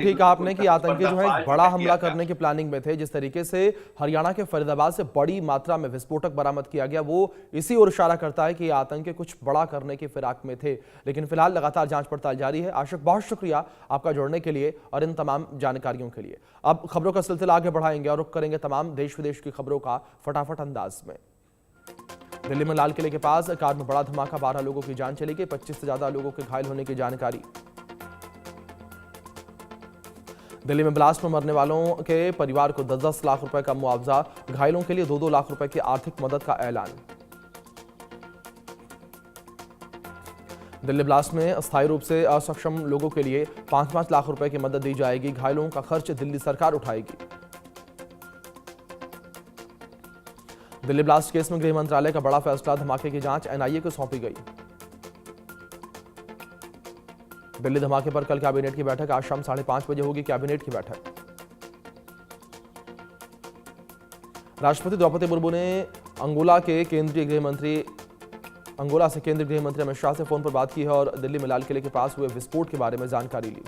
ठीक कहा आपने कि आतंकी जो है एक बड़ा हमला करने की प्लानिंग में थे। जिस तरीके से हरियाणा के फरीदाबाद से बड़ी मात्रा में विस्फोटक बरामद किया गया, वो इसी ओर इशारा करता है कि आतंकी कुछ बड़ा करने की फिराक में थे। लेकिन फिलहाल लगातार जांच पड़ताल जारी है। आशिक, बहुत शुक्रिया आपका जुड़ने के लिए और इन तमाम जानकारियों के लिए। अब खबरों का सिलसिला आगे बढ़ाएंगे और रुख करेंगे तमाम देश विदेश की खबरों का फटाफट अंदाज में। दिल्ली में लाल किले के पास कार में बड़ा धमाका, 12 लोगों की जान चली गई, 25 से ज्यादा लोगों के घायल होने की जानकारी। दिल्ली में ब्लास्ट में मरने वालों के परिवार को 10-10 लाख रुपए का मुआवजा, घायलों के लिए 2-2 लाख रुपए की आर्थिक मदद का ऐलान। दिल्ली ब्लास्ट में अस्थायी रूप से असक्षम लोगों के लिए 5-5 लाख रुपए की मदद दी जाएगी, घायलों का खर्च दिल्ली सरकार उठाएगी। दिल्ली ब्लास्ट केस में गृह मंत्रालय का बड़ा फैसला, धमाके की जांच एनआईए को सौंपी गई। दिल्ली धमाके पर कल कैबिनेट की बैठक, आज शाम 5:30 बजे होगी कैबिनेट की बैठक। राष्ट्रपति द्रौपदी मुर्मू ने अंगोला से केंद्रीय गृह मंत्री अमित शाह से फोन पर बात की है और दिल्ली में लाल किले के पास हुए विस्फोट के बारे में जानकारी ली।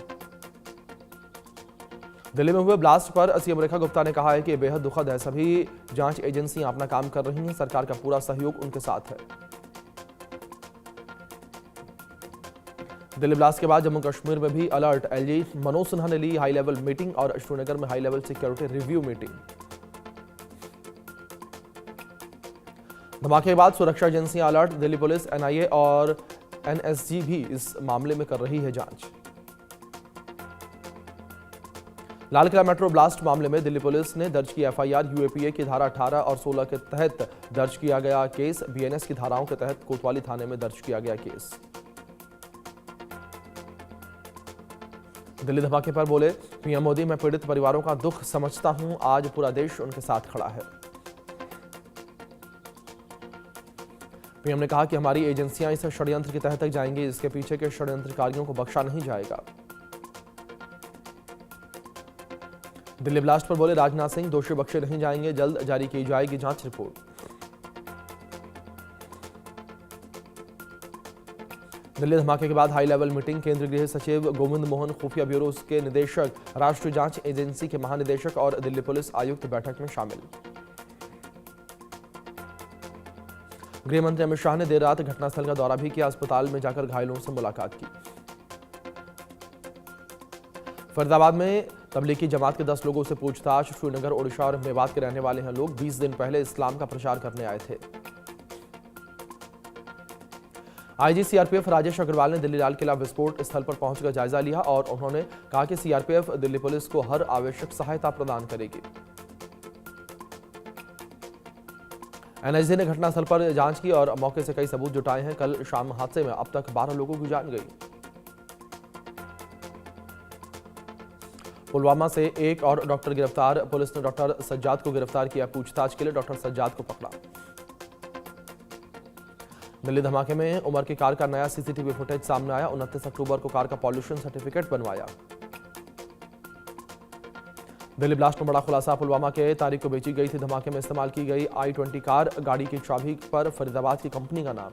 दिल्ली में हुए ब्लास्ट पर सीएम रेखा गुप्ता ने कहा है कि यह बेहद दुखद है। सभी जांच एजेंसियां अपना काम कर रही हैं, सरकार का पूरा सहयोग उनके साथ है। दिल्ली ब्लास्ट के बाद जम्मू कश्मीर में भी अलर्ट, एलजी मनोज सिन्हा ने ली हाई लेवल मीटिंग और श्रीनगर में high level security review meeting. धमाके के बाद सुरक्षा एजेंसियां अलर्ट, दिल्ली पुलिस, एनआईए और एनएसजी भी इस मामले में कर रही है जांच। लाल किला मेट्रो ब्लास्ट मामले में दिल्ली पुलिस ने दर्ज की एफआईआर, यूएपीए की धारा 18 और 16 के तहत दर्ज किया गया केस, बीएनएस की धाराओं के तहत कोतवाली थाने में दर्ज किया गया केस। दिल्ली धमाके पर बोले पीएम मोदी, मैं पीड़ित परिवारों का दुख समझता हूं, आज पूरा देश उनके साथ खड़ा है। पीएम ने कहा कि हमारी एजेंसियां इस षड्यंत्र की तह तक जाएंगी, इसके पीछे के षड्यंत्रकारियों को बख्शा नहीं जाएगा। दिल्ली ब्लास्ट पर बोले राजनाथ सिंह, दोषी बख्शे नहीं जाएंगे, जल्द जारी की जाएगी जांच रिपोर्ट। दिल्ली धमाके के बाद हाई लेवल मीटिंग, केंद्रीय गृह सचिव गोविंद मोहन, खुफिया ब्यूरो के निदेशक, राष्ट्रीय जांच एजेंसी के महानिदेशक और दिल्ली पुलिस आयुक्त बैठक में शामिल। गृह मंत्री अमित शाह ने देर रात घटनास्थल का दौरा भी किया, अस्पताल में जाकर घायलों से मुलाकात की। फरीदाबाद में तबलीगी जमात के 10 लोगों से पूछताछ, श्रीनगर, ओडिशा और मेवात के रहने वाले हैं लोग, 20 दिन पहले इस्लाम का प्रचार करने आए थे। आईजी सीआरपीएफ राजेश अग्रवाल ने दिल्ली लाल किला विस्फोट स्थल पर पहुंचकर जायजा लिया और उन्होंने कहा कि सीआरपीएफ दिल्ली पुलिस को हर आवश्यक सहायता प्रदान करेगी। एनएसजी ने घटनास्थल पर जांच की और मौके से कई सबूत जुटाए हैं। कल शाम हादसे में अब तक 12 लोगों की जान गई। पुलवामा से एक और डॉक्टर गिरफ्तार, पुलिस ने डॉक्टर सज्जाद को गिरफ्तार किया, पूछताछ के लिए डॉक्टर सज्जाद को पकड़ा। दिल्ली धमाके में उमर की कार का नया सीसीटीवी फुटेज सामने आया, 29 अक्टूबर को कार का पॉल्यूशन सर्टिफिकेट बनवाया। दिल्ली ब्लास्ट में बड़ा खुलासा, पुलवामा के तारीख को बेची गई थी धमाके में इस्तेमाल की गई i20 कार, गाड़ी की चाबी पर फरीदाबाद की कंपनी का नाम।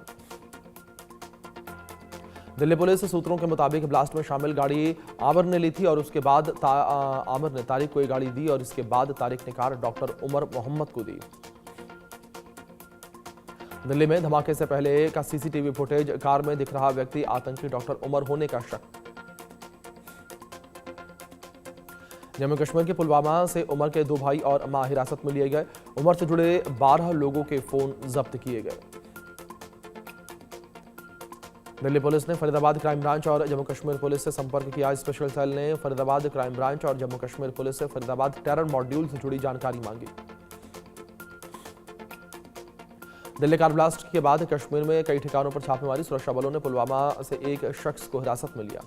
दिल्ली पुलिस सूत्रों के मुताबिक ब्लास्ट में शामिल गाड़ी आमिर ने ली थी और उसके बाद आमिर ने तारिक को ये गाड़ी दी और इसके बाद तारिक ने कार डॉक्टर उमर मोहम्मद को दी। दिल्ली में धमाके से पहले का सीसीटीवी फुटेज, कार में दिख रहा व्यक्ति आतंकी डॉक्टर उमर होने का शक। जम्मू कश्मीर के पुलवामा से उमर के 2 भाई और मां हिरासत में लिए गए, उमर से जुड़े 12 लोगों के फोन जब्त किए गए। दिल्ली पुलिस ने फरीदाबाद क्राइम ब्रांच और जम्मू कश्मीर पुलिस से संपर्क किया। स्पेशल सेल ने फरीदाबाद क्राइम ब्रांच और जम्मू कश्मीर पुलिस से फरीदाबाद टेरर मॉड्यूल से जुड़ी जानकारी मांगी। दिल्ली कार ब्लास्ट के बाद कश्मीर में कई ठिकानों पर छापेमारी, सुरक्षा बलों ने पुलवामा से एक शख्स को हिरासत में लिया।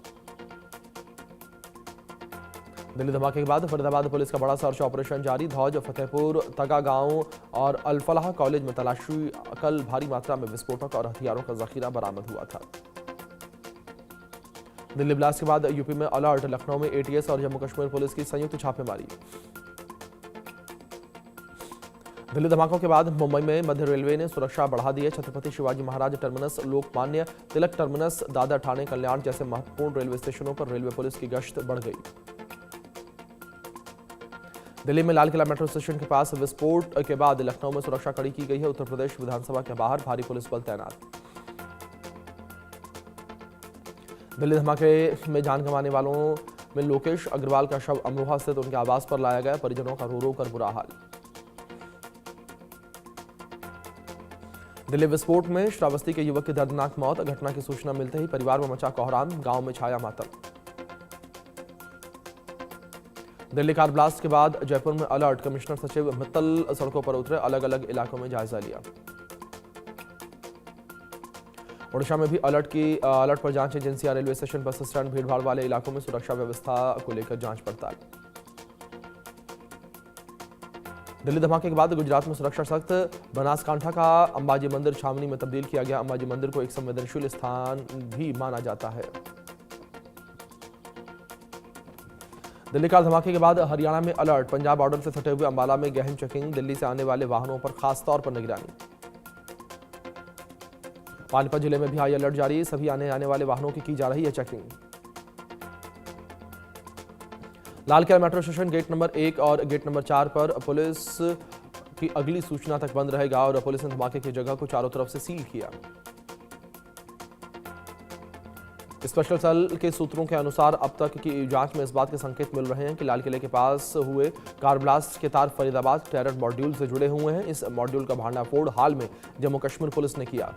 दिल्ली धमाके के बाद फरीदाबाद पुलिस का बड़ा सर्च ऑपरेशन जारी, धौज, फतेहपुर, तगा गांव और अल-फलाह कॉलेज में तलाशी, कल भारी मात्रा में विस्फोटक और हथियारों का जखीरा बरामद हुआ था। दिल्ली ब्लास्ट के बाद यूपी में अलर्ट, लखनऊ में एटीएस और जम्मू कश्मीर पुलिस की संयुक्त छापेमारी। दिल्ली धमाकों के बाद मुंबई में मध्य रेलवे ने सुरक्षा बढ़ा दी है। छत्रपति शिवाजी महाराज टर्मिनस, लोकमान्य तिलक टर्मिनस, दादर, ठाणे, कल्याण जैसे महत्वपूर्ण रेलवे स्टेशनों पर रेलवे पुलिस की गश्त बढ़ गई। दिल्ली में लाल किला मेट्रो स्टेशन के पास विस्फोट के बाद लखनऊ में सुरक्षा कड़ी की गई है। उत्तर प्रदेश विधानसभा के बाहर भारी पुलिस बल तैनात। दिल्ली धमाके में जान गंवाने वालों में लोकेश अग्रवाल का शव अमरोहा स्थित उनके आवास पर लाया गया। परिजनों का रो रो कर बुरा हाल। दिल्ली विस्फोट में श्रावस्ती के युवक की दर्दनाक मौत। घटना की सूचना मिलते ही परिवार में मचा कोहराम, गांव में छाया मातम। दिल्ली कार ब्लास्ट के बाद जयपुर में अलर्ट। कमिश्नर सचिव मित्तल सड़कों पर उतरे, अलग अलग इलाकों में जायजा लिया। ओडिशा में भी अलर्ट पर जांच एजेंसियां, रेलवे स्टेशन, बस स्टैंड, भीड़भाड़ वाले इलाकों में सुरक्षा व्यवस्था को लेकर जांच पड़ताल। दिल्ली धमाके के बाद गुजरात में सुरक्षा सख्त। बनासकांठा का अंबाजी मंदिर छावनी में तब्दील किया गया। अंबाजी मंदिर को एक संवेदनशील स्थान भी माना जाता है। दिल्ली कार धमाके के बाद हरियाणा में अलर्ट। पंजाब बॉर्डर से सटे हुए अंबाला में गहन चेकिंग। दिल्ली से आने वाले वाहनों पर खास तौर पर निगरानी। पानीपत जिले में भी हाई अलर्ट जारी। सभी आने वाले वाहनों की जा रही है checking. Lal Qila metro station gate number 1 और गेट नंबर 4 पर पुलिस की अगली सूचना तक बंद रहेगा और पुलिस ने धमाके की जगह को चारों तरफ से सील किया। स्पेशल सेल के सूत्रों के अनुसार अब तक की जांच में इस बात के संकेत मिल रहे हैं कि लाल किले के पास हुए कार ब्लास्ट के तार फरीदाबाद टेरर मॉड्यूल से जुड़े हुए हैं। इस मॉड्यूल का भांडाफोड़ हाल में जम्मू कश्मीर पुलिस ने किया।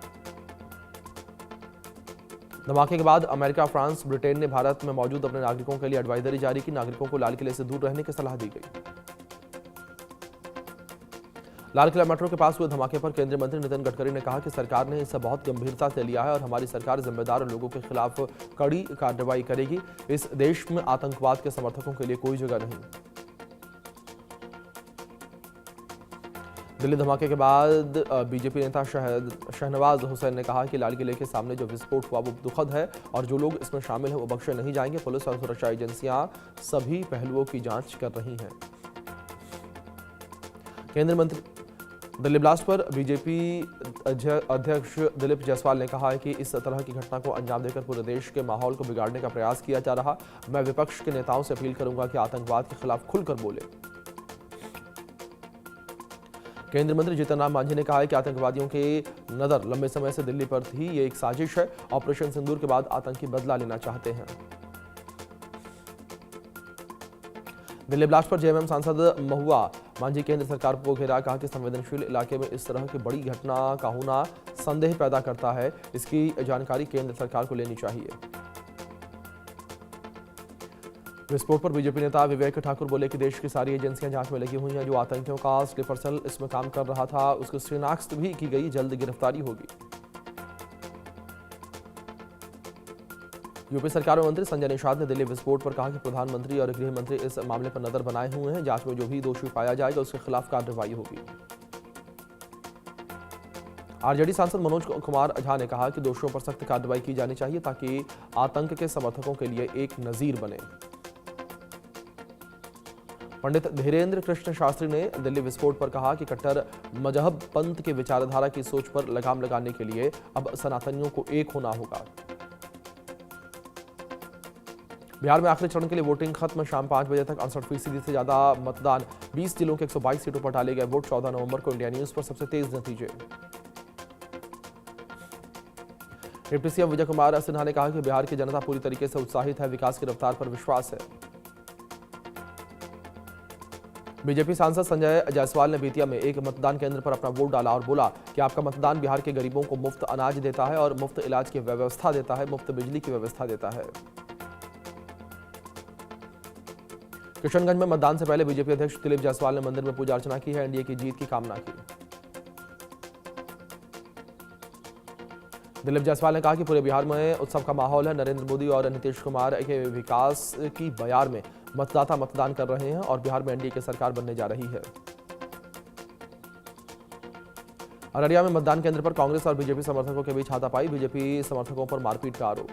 धमाके के बाद अमेरिका, फ्रांस, ब्रिटेन ने भारत में मौजूद अपने नागरिकों के लिए एडवाइजरी जारी की। नागरिकों को लाल किले से दूर रहने की सलाह दी गई। लाल किला मेट्रो के पास हुए धमाके पर केंद्रीय मंत्री नितिन गडकरी ने कहा कि सरकार ने इसे बहुत गंभीरता से लिया है और हमारी सरकार जिम्मेदार लोगों के खिलाफ कड़ी कार्रवाई करेगी। इस देश में आतंकवाद के समर्थकों के लिए कोई जगह नहीं। दिल्ली धमाके के बाद बीजेपी नेता शहनवाज हुसैन ने कहा कि लाल किले के सामने जो विस्फोट हुआ वो दुखद है और जो लोग इसमें शामिल हैं वो बख्शे नहीं जाएंगे। पुलिस और सुरक्षा एजेंसियां सभी पहलुओं की जांच कर रही हैं। केंद्रीय मंत्री दिल्ली ब्लास्ट पर बीजेपी अध्यक्ष दिलीप जायसवाल ने कहा है कि इस तरह की घटना को अंजाम देकर पूरे देश के माहौल को बिगाड़ने का प्रयास किया जा रहा। मैं विपक्ष के नेताओं से अपील करूंगा कि आतंकवाद के खिलाफ खुलकर बोले। केंद्रीय मंत्री जीतन राम मांझी ने कहा है कि आतंकवादियों की नजर लंबे समय से दिल्ली पर थी। ये एक साजिश है। ऑपरेशन सिंदूर के बाद आतंकी बदला लेना चाहते हैं। दिल्ली ब्लास्ट पर जेएमएम सांसद महुआ मांझी केंद्र सरकार को घेरा। कहा कि संवेदनशील इलाके में इस तरह की बड़ी घटना का होना संदेह पैदा करता है। इसकी जानकारी केंद्र सरकार को लेनी चाहिए। विस्फोट पर बीजेपी नेता विवेक ठाकुर बोले कि देश की सारी एजेंसियां जांच में लगी हुई हैं। जो आतंकियों का स्लीपर सेल इसमें काम कर रहा था उसकी शिनाख्त भी की गई। जल्द गिरफ्तारी होगी। यूपी सरकार में मंत्री संजय निषाद ने दिल्ली विस्फोट पर कहा कि प्रधानमंत्री और गृह मंत्री इस मामले पर नजर बनाए हुए हैं। जांच में जो भी दोषी पाया जाएगा उसके खिलाफ कार्रवाई होगी। आरजेडी सांसद मनोज कुमार झा ने कहा कि दोषियों पर सख्त कार्रवाई की जानी चाहिए ताकि आतंक के समर्थकों के लिए एक नजीर बने। पंडित धीरेन्द्र कृष्ण शास्त्री ने दिल्ली विस्फोट पर कहा कि कट्टर मजहब पंथ के विचारधारा की सोच पर लगाम लगाने के लिए अब सनातनियों को एक होना होगा। बिहार में आखिरी चरण के लिए वोटिंग खत्म। शाम 5 बजे तक 68% से ज्यादा मतदान। 20 जिलों के 122 सीटों पर डाले गए वोट। 14 नवंबर को इंडिया न्यूज पर सबसे तेज नतीजे। डिप्टी सीएम विजय कुमार सिन्हा ने कहा कि बिहार की जनता पूरी तरीके से उत्साहित है। विकास की रफ्तार पर विश्वास है। बीजेपी सांसद संजय जायसवाल ने बेतिया में एक मतदान केंद्र पर अपना वोट डाला और बोला कि आपका मतदान बिहार के गरीबों को मुफ्त अनाज देता है और मुफ्त इलाज की व्यवस्था देता है, मुफ्त बिजली की व्यवस्था देता है। किशनगंज में मतदान से पहले बीजेपी अध्यक्ष दिलीप जायसवाल ने मंदिर में पूजा अर्चना की है। एनडीए की जीत की कामना की। दिलीप जायसवाल ने कहा कि पूरे बिहार में उत्सव का माहौल है। नरेंद्र मोदी और नीतीश कुमार के विकास की बयार में मतदाता मतदान कर रहे हैं और बिहार में एनडीए की सरकार बनने जा रही है। अररिया में मतदान केंद्र पर कांग्रेस और बीजेपी समर्थकों के बीच हाथापाई। बीजेपी समर्थकों पर मारपीट का आरोप।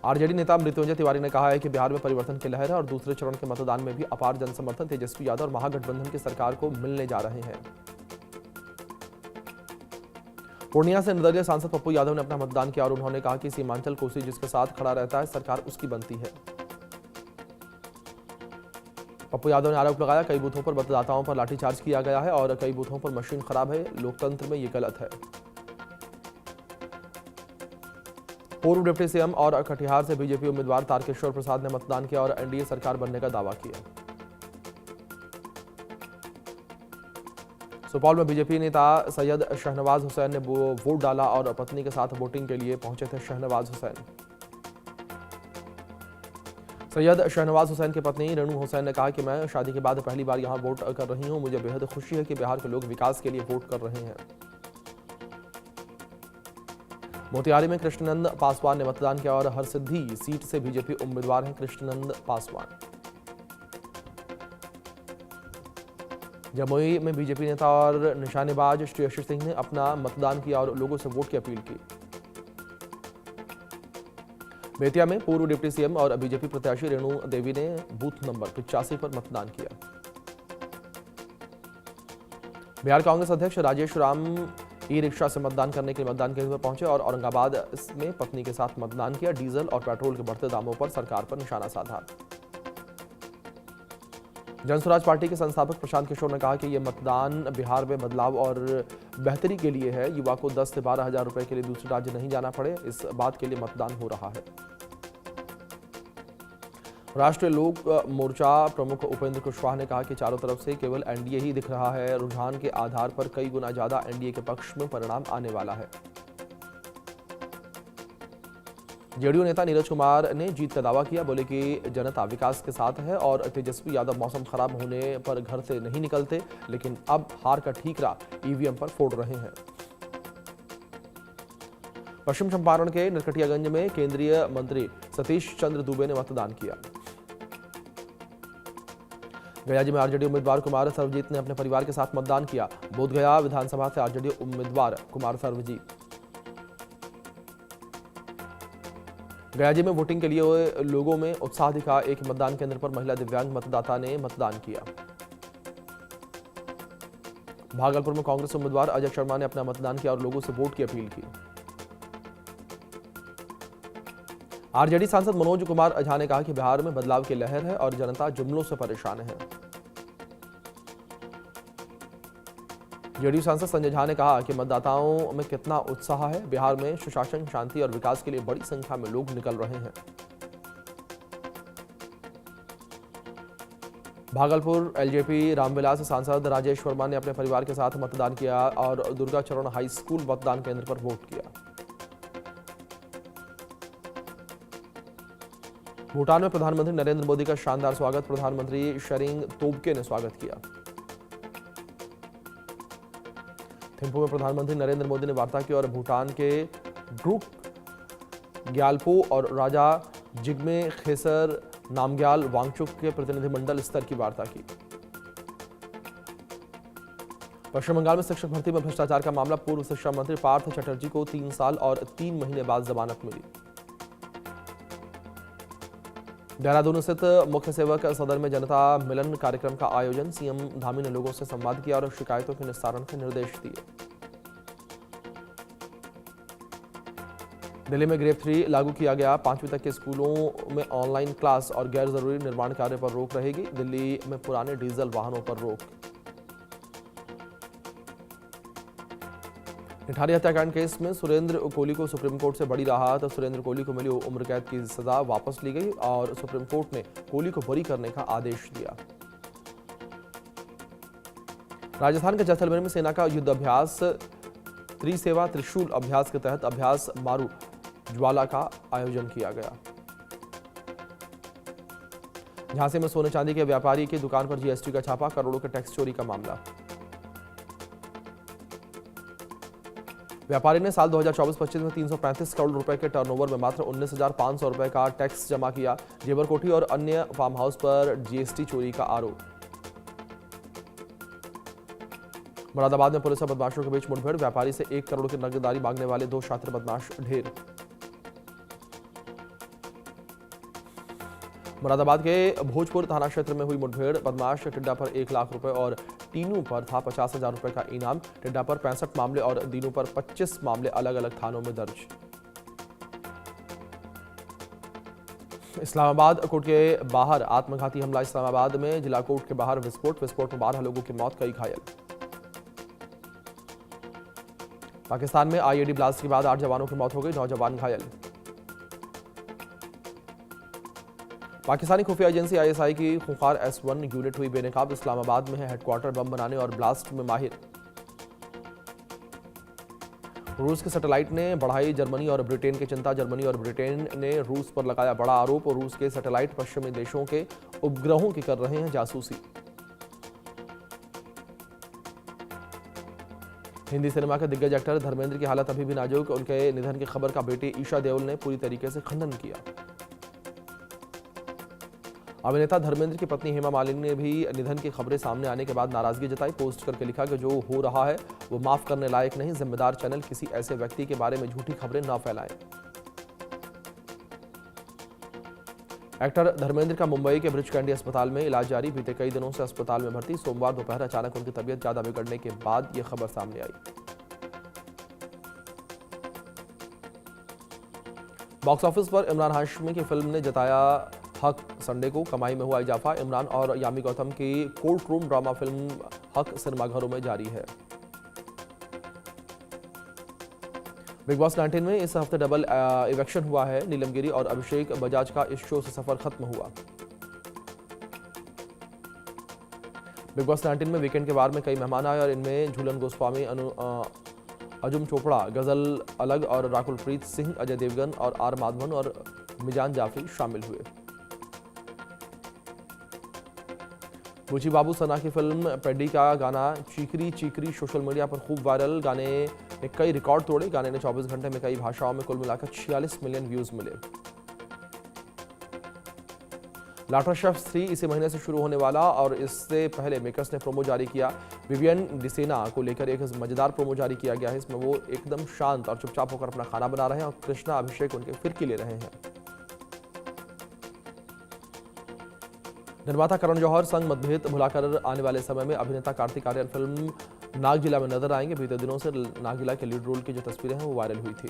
आरजेडी नेता मृत्युंजय तिवारी ने कहा है कि बिहार में परिवर्तन की लहर है और दूसरे चरण के मतदान में भी अपार जनसमर्थन तेजस्वी यादव और महागठबंधन की सरकार को मिलने जा रहे हैं। पूर्णिया से निर्दलीय सांसद पप्पू यादव ने अपना मतदान किया और उन्होंने कहा कि सीमांचल कोसी जिसके साथ खड़ा रहता है सरकार उसकी बनती है। पप्पू यादव ने आरोप लगाया कई बूथों पर मतदाताओं पर लाठीचार्ज किया गया है और कई बूथों पर मशीन खराब है, लोकतंत्र में ये गलत है। पूर्व डिप्टी सीएम और कटिहार से बीजेपी उम्मीदवार तारकेश्वर प्रसाद ने मतदान किया और एनडीए सरकार बनने का दावा किया। सुपौल में बीजेपी नेता सैयद शहनवाज हुसैन ने वोट डाला और पत्नी के साथ वोटिंग के लिए पहुंचे थे शहनवाज हुसैन। सैयद शहनवाज हुसैन की पत्नी रेणु हुसैन ने कहा कि मैं शादी के बाद पहली बार यहां वोट कर रही हूं, मुझे बेहद खुशी है कि बिहार के लोग विकास के लिए वोट कर रहे हैं। मोतिहारी में कृष्णनंद पासवान ने मतदान किया और हरसिद्धि सीट से बीजेपी उम्मीदवार हैं कृष्णनंद पासवान। जमुई में बीजेपी नेता और निशानेबाज श्रेयसी सिंह ने अपना मतदान किया और लोगों से वोट की अपील की। बेतिया में पूर्व डिप्टी सीएम और बीजेपी प्रत्याशी रेणु देवी ने बूथ नंबर 85 पर मतदान किया। बिहार कांग्रेस अध्यक्ष राजेश राम ई रिक्शा से मतदान करने के लिए मतदान केंद्र पर पहुंचे और औरंगाबाद में पत्नी के साथ मतदान किया। डीजल और पेट्रोल के बढ़ते दामों पर सरकार पर निशाना साधा। जनसुराज पार्टी के संस्थापक प्रशांत किशोर ने कहा कि यह मतदान बिहार में बदलाव और बेहतरी के लिए है। युवा को 10 से 12 हजार रुपए के लिए दूसरे राज्य नहीं जाना पड़े, इस बात के लिए मतदान हो रहा है। राष्ट्रीय लोक मोर्चा प्रमुख उपेंद्र कुशवाहा ने कहा कि चारों तरफ से केवल एनडीए ही दिख रहा है। रुझान के आधार पर कई गुना ज्यादा एनडीए के पक्ष में परिणाम आने वाला है। जेडीयू नेता नीरज कुमार ने जीत का दावा किया, बोले कि जनता विकास के साथ है और तेजस्वी यादव मौसम खराब होने पर घर से नहीं निकलते, लेकिन अब हार का ठीकरा ईवीएम पर फोड़ रहे हैं। पश्चिम चंपारण के नरकटियागंज में केंद्रीय मंत्री सतीश चंद्र दुबे ने मतदान किया। गया में आरजेडी उम्मीदवार कुमार सर्वजीत ने अपने परिवार के साथ मतदान किया। बोधगया विधानसभा से आरजेडी उम्मीदवार कुमार सर्वजीत। गया में वोटिंग के लिए लोगों में उत्साह दिखा। एक मतदान केंद्र पर महिला दिव्यांग मतदाता ने मतदान किया। भागलपुर में कांग्रेस उम्मीदवार अजय शर्मा ने अपना मतदान किया और लोगों से वोट की अपील की। आरजेडी सांसद मनोज कुमार झा ने कहा कि बिहार में बदलाव की लहर है और जनता जुमलों से परेशान है। जेडीयू सांसद संजय झा ने कहा कि मतदाताओं में कितना उत्साह है। बिहार में सुशासन, शांति और विकास के लिए बड़ी संख्या में लोग निकल रहे हैं। भागलपुर एलजेपी रामविलास सांसद राजेश वर्मा ने अपने परिवार के साथ मतदान किया और दुर्गाचरण हाई स्कूल मतदान केंद्र पर वोट किया। भूटान में प्रधानमंत्री नरेंद्र मोदी का शानदार स्वागत, प्रधानमंत्री शेरिंग तोब्गे ने स्वागत किया। थिम्पू में प्रधानमंत्री नरेंद्र मोदी ने वार्ता की और भूटान के ड्रुक ग्यालपो और राजा जिग्मे खेसर नामग्याल वांगचुक के प्रतिनिधिमंडल स्तर की वार्ता की। पश्चिम बंगाल में शिक्षक भर्ती में भ्रष्टाचार का मामला, पूर्व शिक्षा मंत्री पार्थ चटर्जी को 3 साल और 3 महीने बाद जमानत मिली। देहरादून स्थित मुख्य सेवक सदन में जनता मिलन कार्यक्रम का आयोजन, सीएम धामी ने लोगों से संवाद किया और शिकायतों के निस्तारण के निर्देश दिए। दिल्ली में ग्रेड 3 लागू किया गया, 5वीं तक के स्कूलों में ऑनलाइन क्लास और गैर जरूरी निर्माण कार्य पर रोक रहेगी। दिल्ली में पुराने डीजल वाहनों पर रोक। निठारी हत्याकांड केस में सुरेंद्र कोहली को सुप्रीम कोर्ट से बड़ी राहत, सुरेंद्र कोहली को मिली उम्र कैद की सजा वापस ली गई और सुप्रीम कोर्ट ने कोहली को बरी करने का आदेश दिया। राजस्थान के जैसलमेर में सेना का युद्ध अभ्यास त्रिसेवा त्रिशूल अभ्यास के तहत अभ्यास मारू ज्वाला का आयोजन किया गया। झांसी में सोने चांदी के व्यापारी की दुकान पर जीएसटी का छापा, करोड़ों के टैक्स चोरी का मामला। व्यापारी ने साल 2024-25 में 335 करोड़ रुपए के टर्नओवर में मात्र 19,500 रुपए का टैक्स जमा किया। जेवर कोठी और अन्य फार्म हाउस पर जीएसटी चोरी का आरोप। मुरादाबाद में पुलिस और बदमाशों के बीच मुठभेड़, व्यापारी से 1 करोड़ की नगददारी मांगने वाले 2 छात्र बदमाश ढेर। मुरादाबाद के भोजपुर थाना क्षेत्र में हुई मुठभेड़, बदमाश टिड्डा पर 1 लाख रुपए और टीनू पर था 50,000 रुपए का इनाम। टिड्डा पर 65 मामले और दीनू पर 25 मामले अलग अलग थानों में दर्ज। इस्लामाबाद कोर्ट के बाहर आत्मघाती हमला। इस्लामाबाद में जिला कोर्ट के बाहर विस्फोट में 12 लोगों की मौत, कई घायल। पाकिस्तान में आईईडी ब्लास्ट के बाद 8 जवानों की मौत हो गई, 9 जवान घायल। पाकिस्तानी खुफिया एजेंसी आईएसआई की खूंखार S1 यूनिट हुई बेनकाब। इस्लामाबाद में है हेडक्वार्टर, बम बनाने और ब्लास्ट में माहिर। रूस के सैटेलाइट ने बढ़ाई जर्मनी और ब्रिटेन की चिंता। जर्मनी और ब्रिटेन ने रूस पर लगाया बड़ा आरोप। रूस के सैटेलाइट पश्चिमी देशों के उपग्रहों की कर रहे हैं जासूसी। हिंदी सिनेमा के दिग्गज एक्टर धर्मेंद्र की हालत अभी भी नाजुक। उनके निधन की खबर का बेटी ईशा देओल ने पूरी तरीके से खंडन किया। अभिनेता धर्मेंद्र की पत्नी हेमा मालिनी ने भी निधन की खबरें सामने आने के बाद नाराजगी जताई। पोस्ट करके लिखा कि जो हो रहा है वो माफ करने लायक नहीं। जिम्मेदार चैनल किसी ऐसे व्यक्ति के बारे में झूठी खबरें न फैलाएं। एक्टर धर्मेंद्र का मुंबई के ब्रिच कैंडी अस्पताल में इलाज जारी। बीते कई दिनों से अस्पताल में भर्ती। सोमवार दोपहर अचानक उनकी तबीयत ज्यादा बिगड़ने के बाद यह खबर सामने आई। बॉक्स ऑफिस पर इमरान हाशमी की फिल्म ने जताया हक। संडे को कमाई में हुआ इजाफा। इमरान और यामी गौतम की कोर्ट रूम ड्रामा फिल्म हक सिनेमाघरों में जारी है। बिग बॉस 19 में इस हफ्ते डबल इवेक्शन हुआ है। नीलम गिरी और अभिषेक बजाज का इस शो से सफर खत्म हुआ। बिग बॉस 19 में वीकेंड के बार में कई मेहमान आए और इनमें झूलन गोस्वामी, अर्जुन चोपड़ा, गजल अलग और राकुल प्रीत सिंह, अजय देवगन और आर माधवन और मिजान जाफरी शामिल हुए। बुची बाबू सना की फिल्म पेडी का गाना चीकरी चीकरी सोशल मीडिया पर खूब वायरल। गाने ने कई रिकॉर्ड तोड़े। गाने ने 24 घंटे में कई भाषाओं में कुल मिलाकर 46 मिलियन व्यूज मिले। लाटर शेफ 3 इसी महीने से शुरू होने वाला और इससे पहले मेकर्स ने प्रोमो जारी किया। विवियन डिसेना को लेकर एक मजेदार प्रोमो जारी किया गया है। इसमें वो एकदम शांत और चुपचाप होकर अपना खाना बना रहे हैं और कृष्णा अभिषेक उनके फिरकी ले रहे हैं। निर्माता करण जौहर संग मतभेद भुलाकर आने वाले समय में अभिनेता कार्तिक आर्यन फिल्म नागजिला में नजर आएंगे। बीते दिनों से नागजिला के लीड रोल की जो तस्वीरें हैं वो वायरल हुई थी।